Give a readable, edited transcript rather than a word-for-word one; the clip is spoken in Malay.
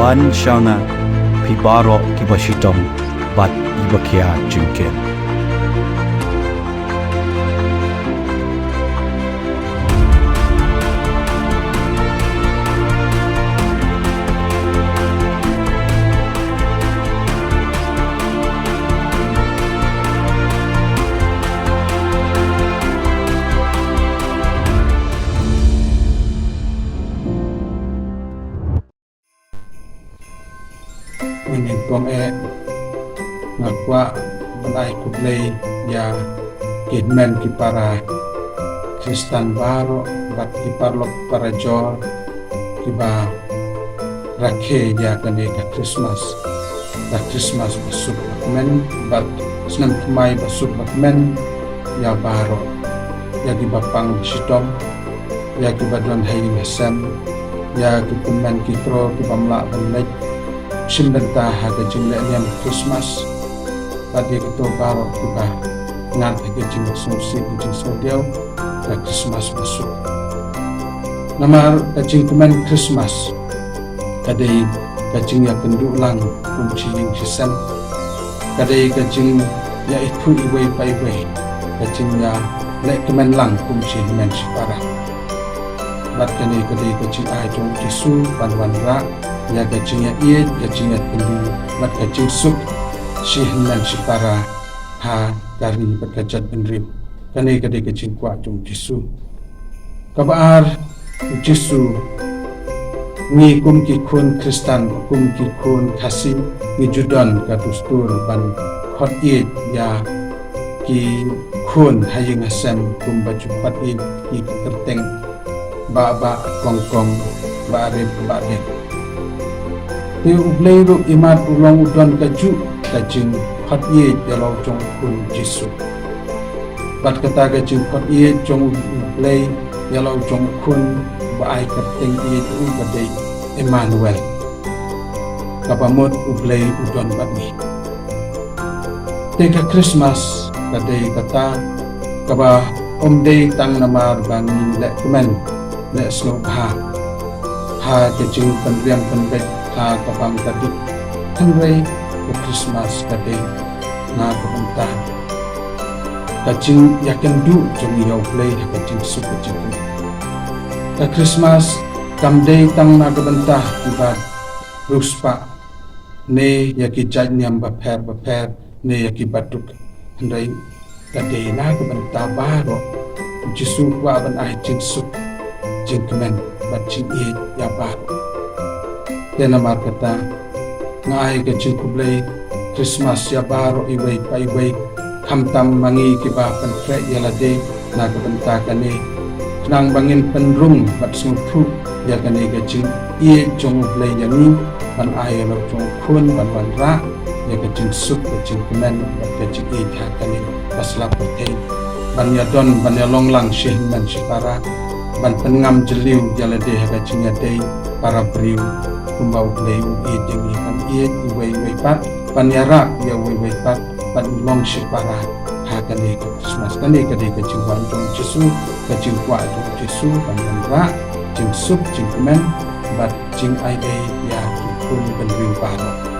ban shanga pibaro kibashitong bat ibakia jingken. Minin tuang ngakwa benai kublay ya kidmen ki para Kristan baro bat ki parlok para jor kiba rakhe ya kane ka Christmas basuk men bat senam kemai basuk men ya baro ya ki bapang sitom ya ki badwan hai mesem ya ki kumen ki kro ki pamla benai simbenta haga jingla niam Christmas tadi kita baru kita ngan haga jingla susi jing sodiau ke Christmas masuk nama kajing kemen Christmas kadai kajing ya pendulang kunci yang sisen kadai kajing ya itu iway pa iway kajing ya lek kemen lang kunci men sipara bat kani kadai kajing ai jong jisu pan ra ya kacingnya iya kacingnya pendu mat kacing suk sihnan sipara ha dari berkajat penrip kani kadai kacing kuat jung jisu kabar jisu ni kum ki kun Kristan kum ki kun kasih ni judan ka dustur ban khot iya ya ki kun hayeng asam kum baju pat i ki kerteng ba kongkong ba rep Ti ublay ru imat ulang udan kaju kajing khot ye jalau jong kun jisu bat kata kajing khot ye jong ublay jalau jong kun baai kerteng ye tu badai Emmanuel kapamut ublay udan batni teka Christmas kadai kata kaba day tang namar bangin lek kemen lek snow ha kajing penriam penbek ha kapang tadi tengrai ke Christmas kadai na kebentar kacing yakin du jeng yau play kacing sup kacing ke Christmas kamdai tang na kebentar tiba ruspa ne yaki jaj niam baper ne yaki batuk hendai kadai na kebentar baru jisu wa ban ai jing sup jing kemen bacing ya baru Tena markata ngai ke kublay Christmas ya baro iway pa iway kamtam mangi kiba penfre yalade na kabenta kane nang bangin penrung bat sungtu ya kane gajing ie jong ublay yani pan ay lo jong kun ban ra ya gajing sup gajing kemen bat gajing ha kane pasla putih ban ya don ban ya longlang syehman sipara ban pengam jeliu yalade gajing ya dei para priu kumbau leu jeng ikan iway pat panyara ya way pat pan long sipara ha kane ke Christmas kane kade ke jingwan jong jisu ke jingwa jong jisu panyara jing sup jing kemen bat jing ai ya kun ben ring paro